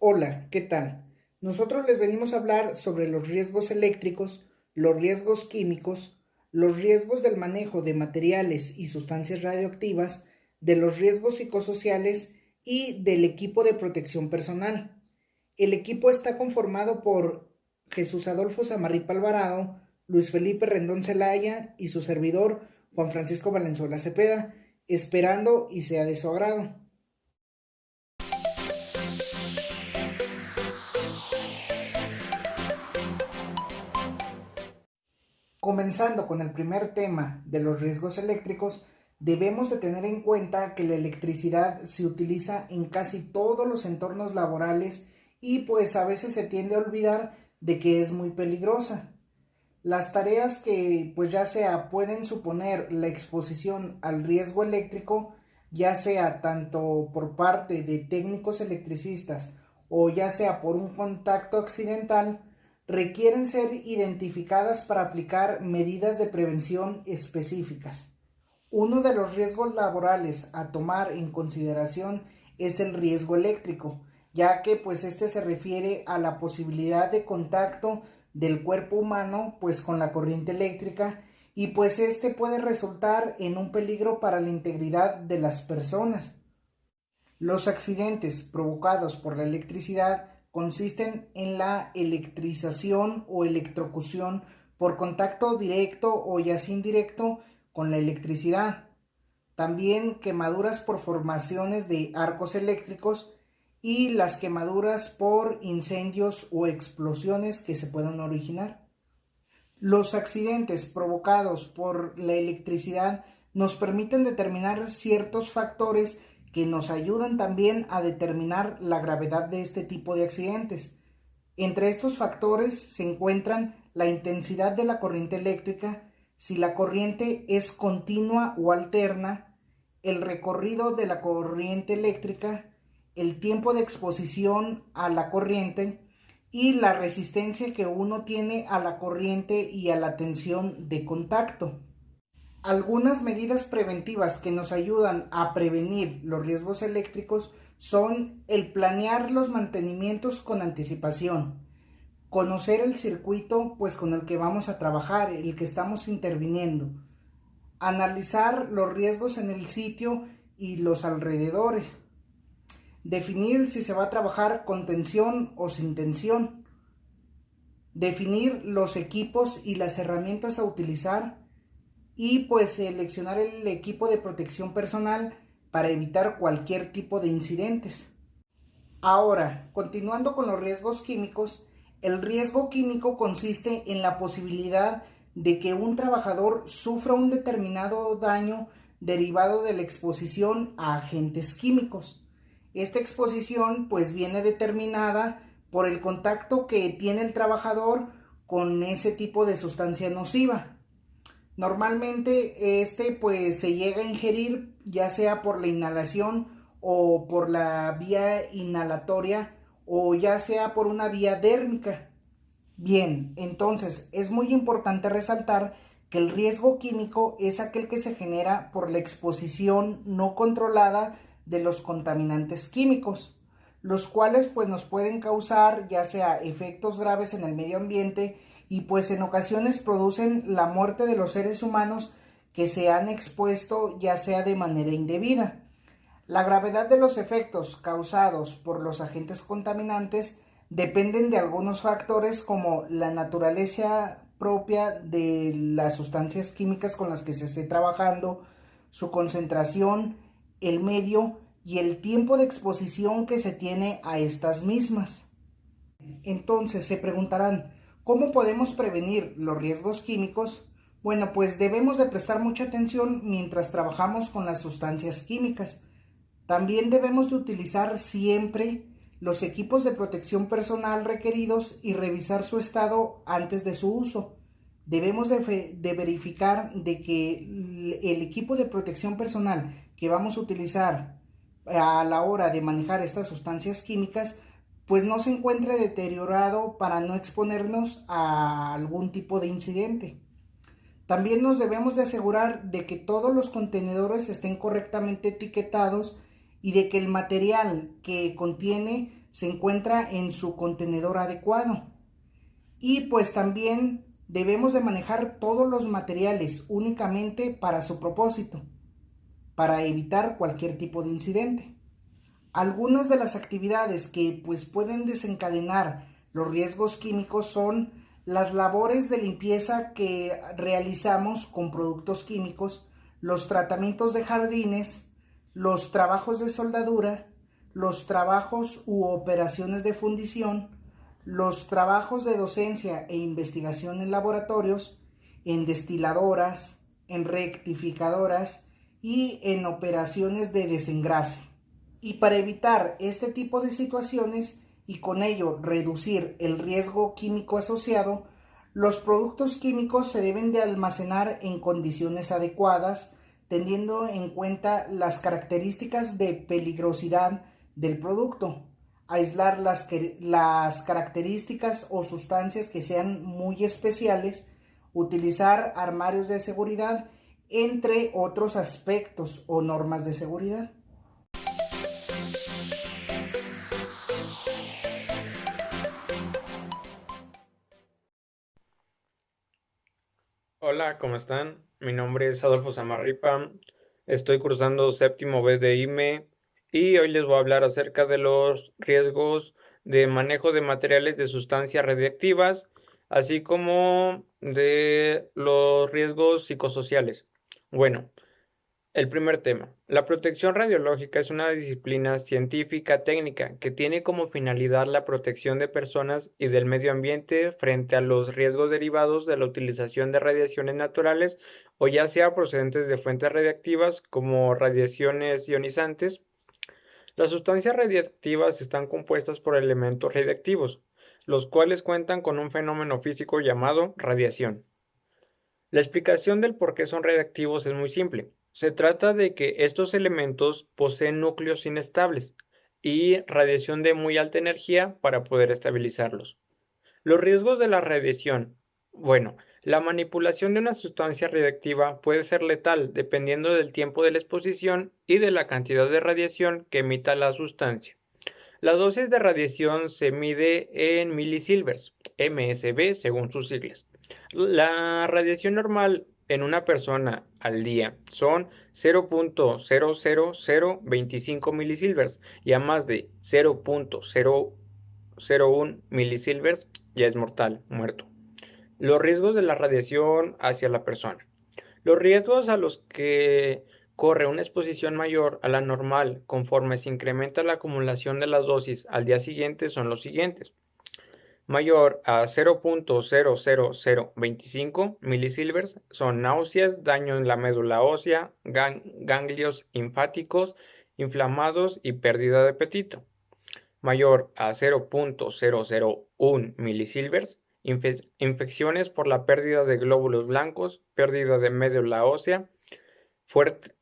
Hola, ¿qué tal? Nosotros les venimos a hablar sobre los riesgos eléctricos, los riesgos químicos, los riesgos del manejo de materiales y sustancias radioactivas, de los riesgos psicosociales y del equipo de protección personal. El equipo está conformado por Jesús Adolfo Samarripa Alvarado, Luis Felipe Rendón Celaya y su servidor Juan Francisco Valenzuela Cepeda, esperando y sea de su agrado. Comenzando con el primer tema de los riesgos eléctricos, debemos de tener en cuenta que la electricidad se utiliza en casi todos los entornos laborales y pues a veces se tiende a olvidar de que es muy peligrosa. Las tareas que pues ya sea pueden suponer la exposición al riesgo eléctrico, ya sea tanto por parte de técnicos electricistas o ya sea por un contacto accidental, requieren ser identificadas para aplicar medidas de prevención específicas. Uno de los riesgos laborales a tomar en consideración es el riesgo eléctrico, ya que pues este se refiere a la posibilidad de contacto del cuerpo humano pues con la corriente eléctrica y pues este puede resultar en un peligro para la integridad de las personas. Los accidentes provocados por la electricidad consisten en la electrización o electrocución por contacto directo o ya sea indirecto con la electricidad. También quemaduras por formaciones de arcos eléctricos y las quemaduras por incendios o explosiones que se puedan originar. Los accidentes provocados por la electricidad nos permiten determinar ciertos factores que nos ayudan también a determinar la gravedad de este tipo de accidentes. Entre estos factores se encuentran la intensidad de la corriente eléctrica, si la corriente es continua o alterna, el recorrido de la corriente eléctrica, el tiempo de exposición a la corriente y la resistencia que uno tiene a la corriente y a la tensión de contacto. Algunas medidas preventivas que nos ayudan a prevenir los riesgos eléctricos son el planear los mantenimientos con anticipación, conocer el circuito pues con el que vamos a trabajar, el que estamos interviniendo, analizar los riesgos en el sitio y los alrededores, definir si se va a trabajar con tensión o sin tensión, definir los equipos y las herramientas a utilizar y pues seleccionar el equipo de protección personal para evitar cualquier tipo de incidentes. Ahora, continuando con los riesgos químicos, el riesgo químico consiste en la posibilidad de que un trabajador sufra un determinado daño derivado de la exposición a agentes químicos. Esta exposición pues viene determinada por el contacto que tiene el trabajador con ese tipo de sustancia nociva. Normalmente este pues se llega a ingerir ya sea por la inhalación o por la vía inhalatoria o ya sea por una vía dérmica. Bien, entonces es muy importante resaltar que el riesgo químico es aquel que se genera por la exposición no controlada de los contaminantes químicos, los cuales pues nos pueden causar ya sea efectos graves en el medio ambiente y pues en ocasiones producen la muerte de los seres humanos que se han expuesto ya sea de manera indebida. La gravedad de los efectos causados por los agentes contaminantes dependen de algunos factores como la naturaleza propia de las sustancias químicas con las que se esté trabajando, su concentración, el medio y el tiempo de exposición que se tiene a estas mismas. Entonces se preguntarán, ¿cómo podemos prevenir los riesgos químicos? Bueno, pues debemos de prestar mucha atención mientras trabajamos con las sustancias químicas. También debemos de utilizar siempre los equipos de protección personal requeridos y revisar su estado antes de su uso. Debemos de verificar de que el equipo de protección personal que vamos a utilizar a la hora de manejar estas sustancias químicas pues no se encuentre deteriorado para no exponernos a algún tipo de incidente. También nos debemos de asegurar de que todos los contenedores estén correctamente etiquetados y de que el material que contiene se encuentra en su contenedor adecuado. Y pues también debemos de manejar todos los materiales únicamente para su propósito, para evitar cualquier tipo de incidente. Algunas de las actividades que pues pueden desencadenar los riesgos químicos son las labores de limpieza que realizamos con productos químicos, los tratamientos de jardines, los trabajos de soldadura, los trabajos u operaciones de fundición, los trabajos de docencia e investigación en laboratorios, en destiladoras, en rectificadoras y en operaciones de desengrase. Y para evitar este tipo de situaciones y con ello reducir el riesgo químico asociado, los productos químicos se deben de almacenar en condiciones adecuadas, teniendo en cuenta las características de peligrosidad del producto, aislar las características o sustancias que sean muy especiales, utilizar armarios de seguridad, entre otros aspectos o normas de seguridad. Hola, ¿cómo están? Mi nombre es Adolfo Samarripa, estoy cursando séptimo B de IME y hoy les voy a hablar acerca de los riesgos de manejo de materiales de sustancias radiactivas, así como de los riesgos psicosociales. Bueno, el primer tema. La protección radiológica es una disciplina científica técnica que tiene como finalidad la protección de personas y del medio ambiente frente a los riesgos derivados de la utilización de radiaciones naturales o ya sea procedentes de fuentes radiactivas como radiaciones ionizantes. Las sustancias radiactivas están compuestas por elementos radiactivos, los cuales cuentan con un fenómeno físico llamado radiación. La explicación del por qué son radiactivos es muy simple. Se trata de que estos elementos poseen núcleos inestables y radiación de muy alta energía para poder estabilizarlos. Los riesgos de la radiación. Bueno, la manipulación de una sustancia radiactiva puede ser letal dependiendo del tiempo de la exposición y de la cantidad de radiación que emita la sustancia. La dosis de radiación se mide en milisilvers, MSV según sus siglas. La radiación normal en una persona al día son 0.00025 milisilvers y a más de 0.001 milisilvers ya es mortal, muerto. Los riesgos de la radiación hacia la persona. Los riesgos a los que corre una exposición mayor a la normal conforme se incrementa la acumulación de las dosis al día siguiente son los siguientes. Mayor a 0.00025 milisilvers son náuseas, daño en la médula ósea, ganglios linfáticos inflamados y pérdida de apetito. Mayor a 0.001 milisilvers, infecciones por la pérdida de glóbulos blancos, pérdida de médula ósea,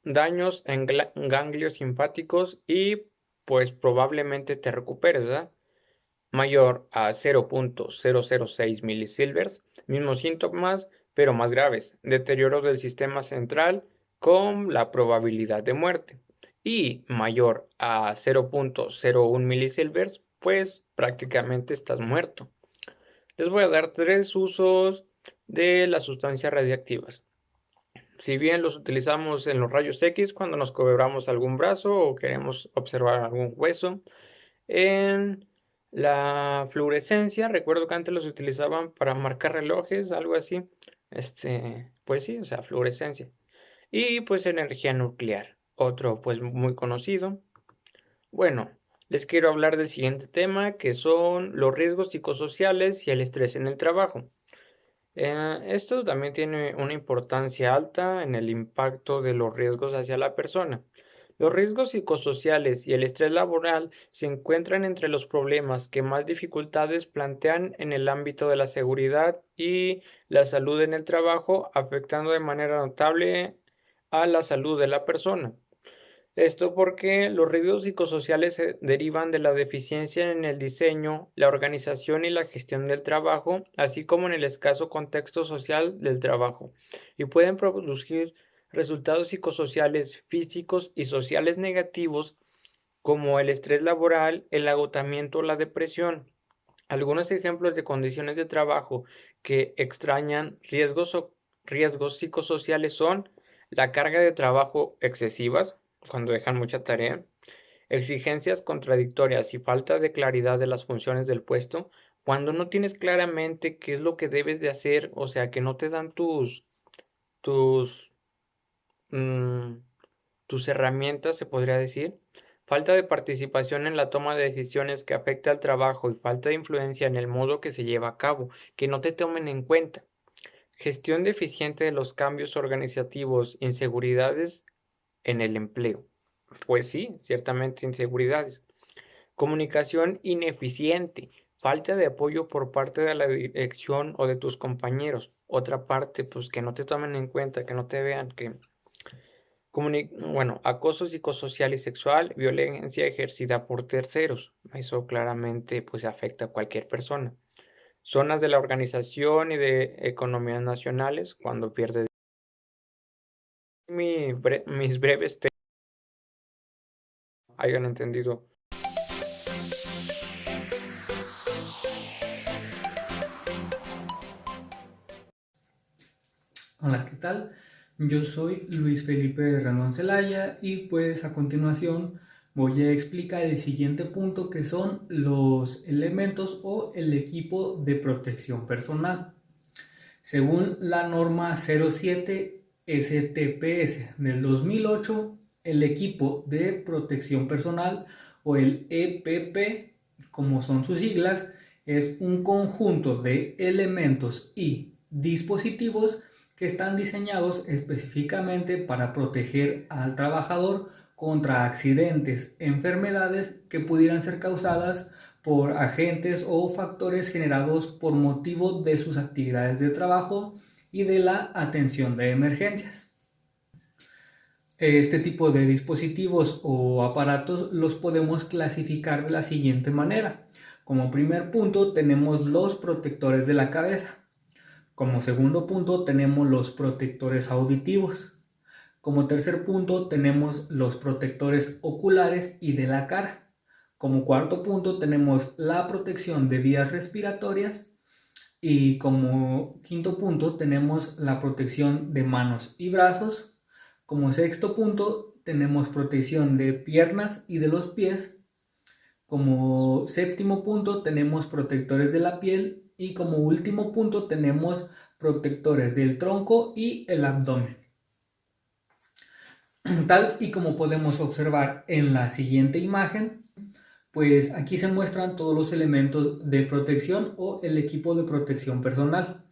daños en ganglios linfáticos y pues probablemente te recuperes, ¿verdad? Mayor a 0.006 milisilvers, mismos síntomas pero más graves, deterioro del sistema central con la probabilidad de muerte. Y mayor a 0.01 milisilvers, pues prácticamente estás muerto. Les voy a dar 3 usos de las sustancias radiactivas. Si bien los utilizamos en los rayos X cuando nos cobramos algún brazo o queremos observar algún hueso, en la fluorescencia, recuerdo que antes los utilizaban para marcar relojes, algo así. Pues sí, o sea, fluorescencia. Y pues energía nuclear, otro pues muy conocido. Bueno, les quiero hablar del siguiente tema, que son los riesgos psicosociales y el estrés en el trabajo. Esto también tiene una importancia alta en el impacto de los riesgos hacia la persona. Los riesgos psicosociales y el estrés laboral se encuentran entre los problemas que más dificultades plantean en el ámbito de la seguridad y la salud en el trabajo, afectando de manera notable a la salud de la persona. Esto porque los riesgos psicosociales se derivan de la deficiencia en el diseño, la organización y la gestión del trabajo, así como en el escaso contexto social del trabajo, y pueden producir resultados psicosociales, físicos y sociales negativos como el estrés laboral, el agotamiento o la depresión. Algunos ejemplos de condiciones de trabajo que extrañan riesgos psicosociales son la carga de trabajo excesivas, cuando dejan mucha tarea, exigencias contradictorias y falta de claridad de las funciones del puesto, cuando no tienes claramente qué es lo que debes de hacer, o sea, que no te dan tus, mm, tus herramientas, se podría decir. Falta de participación en la toma de decisiones que afecta al trabajo y falta de influencia en el modo que se lleva a cabo, que no te tomen en cuenta. Gestión deficiente de los cambios organizativos, inseguridades en el empleo. Pues sí, ciertamente inseguridades. Comunicación ineficiente, falta de apoyo por parte de la dirección o de tus compañeros. Otra parte, pues que no te tomen en cuenta, que no te vean, que bueno, acoso psicosocial y sexual, violencia ejercida por terceros. Eso claramente pues afecta a cualquier persona. Zonas de la organización y de economías nacionales, cuando pierdes mis breves temas, hayan entendido. Hola, ¿qué tal? Yo soy Luis Felipe Randón Celaya y pues a continuación voy a explicar el siguiente punto, que son los elementos o el equipo de protección personal. Según la norma 07 STPS del 2008, el equipo de protección personal o el EPP, como son sus siglas, es un conjunto de elementos y dispositivos que están diseñados específicamente para proteger al trabajador contra accidentes, enfermedades que pudieran ser causadas por agentes o factores generados por motivo de sus actividades de trabajo y de la atención de emergencias. Este tipo de dispositivos o aparatos los podemos clasificar de la siguiente manera. Como primer punto tenemos los protectores de la cabeza. Como segundo punto tenemos los protectores auditivos. Como tercer punto tenemos los protectores oculares y de la cara. Como cuarto punto tenemos la protección de vías respiratorias. Y como quinto punto tenemos la protección de manos y brazos. Como sexto punto tenemos protección de piernas y de los pies. Como séptimo punto tenemos protectores de la piel. Y como último punto tenemos protectores del tronco y el abdomen. Tal y como podemos observar en la siguiente imagen, pues aquí se muestran todos los elementos de protección o el equipo de protección personal.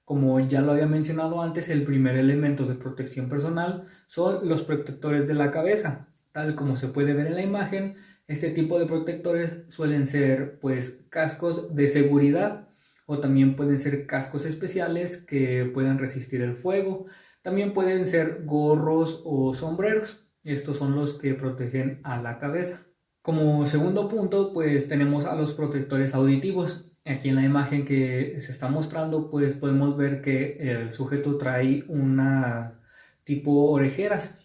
Como ya lo había mencionado antes, el primer elemento de protección personal son los protectores de la cabeza. Tal como se puede ver en la imagen, este tipo de protectores suelen ser pues cascos de seguridad o también pueden ser cascos especiales que puedan resistir el fuego. También pueden ser gorros o sombreros. Estos son los que protegen a la cabeza. Como segundo punto, pues tenemos a los protectores auditivos. Aquí en la imagen que se está mostrando, pues podemos ver que el sujeto trae una tipo orejeras.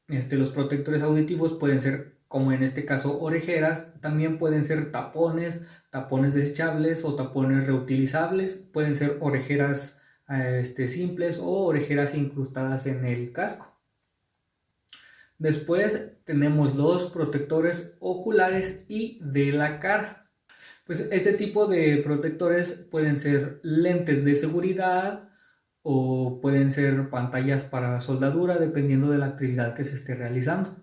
Los protectores auditivos pueden ser, como en este caso, orejeras. También pueden ser tapones, tapones desechables o tapones reutilizables. Pueden ser orejeras simples o orejeras incrustadas en el casco. Después tenemos los protectores oculares y de la cara. Pues este tipo de protectores pueden ser lentes de seguridad o pueden ser pantallas para soldadura, dependiendo de la actividad que se esté realizando.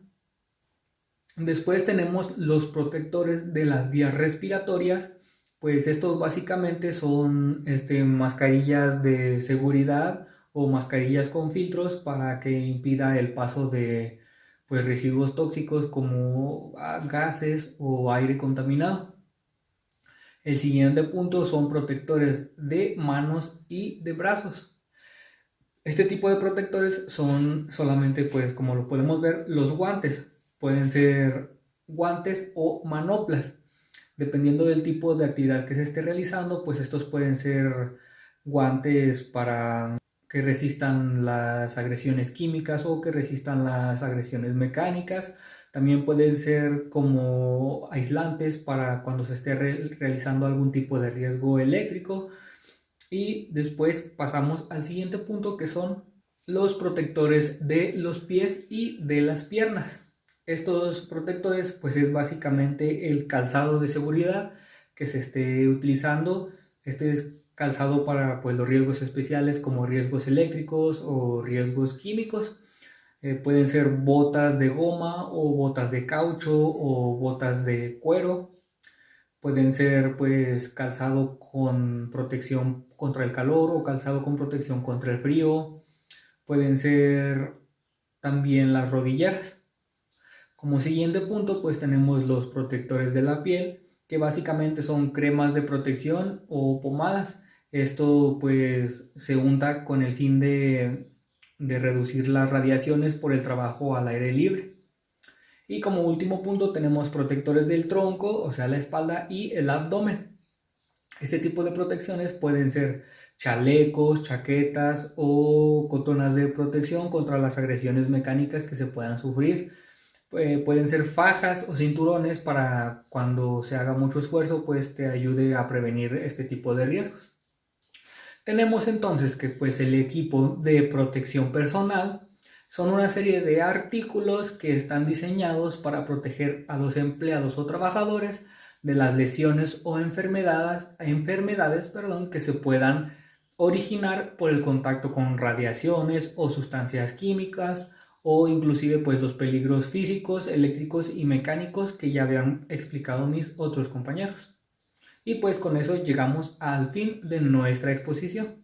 Después tenemos los protectores de las vías respiratorias. Pues estos básicamente son mascarillas de seguridad o mascarillas con filtros para que impida el paso de pues, residuos tóxicos como gases o aire contaminado. El siguiente punto son protectores de manos y de brazos. Este tipo de protectores son solamente, pues como lo podemos ver, los guantes. Pueden ser guantes o manoplas. Dependiendo del tipo de actividad que se esté realizando, pues estos pueden ser guantes para que resistan las agresiones químicas o que resistan las agresiones mecánicas. También pueden ser como aislantes para cuando se esté realizando algún tipo de riesgo eléctrico. Y después pasamos al siguiente punto, que son los protectores de los pies y de las piernas. Estos protectores pues es básicamente el calzado de seguridad que se esté utilizando. Este es calzado para pues los riesgos especiales como riesgos eléctricos o riesgos químicos. Pueden ser botas de goma o botas de caucho o botas de cuero. Pueden ser pues calzado con protección contra el calor o calzado con protección contra el frío. Pueden ser también las rodilleras. Como siguiente punto pues tenemos los protectores de la piel, que básicamente son cremas de protección o pomadas. Esto pues se unta con el fin de reducir las radiaciones por el trabajo al aire libre. Y como último punto tenemos protectores del tronco, o sea la espalda y el abdomen. Este tipo de protecciones pueden ser chalecos, chaquetas o cotonas de protección contra las agresiones mecánicas que se puedan sufrir. Pueden ser fajas o cinturones para cuando se haga mucho esfuerzo, pues te ayude a prevenir este tipo de riesgos. Tenemos entonces que pues el equipo de protección personal son una serie de artículos que están diseñados para proteger a los empleados o trabajadores de las lesiones o enfermedades que se puedan originar por el contacto con radiaciones o sustancias químicas, o inclusive pues los peligros físicos, eléctricos y mecánicos que ya habían explicado mis otros compañeros. Y pues con eso llegamos al fin de nuestra exposición.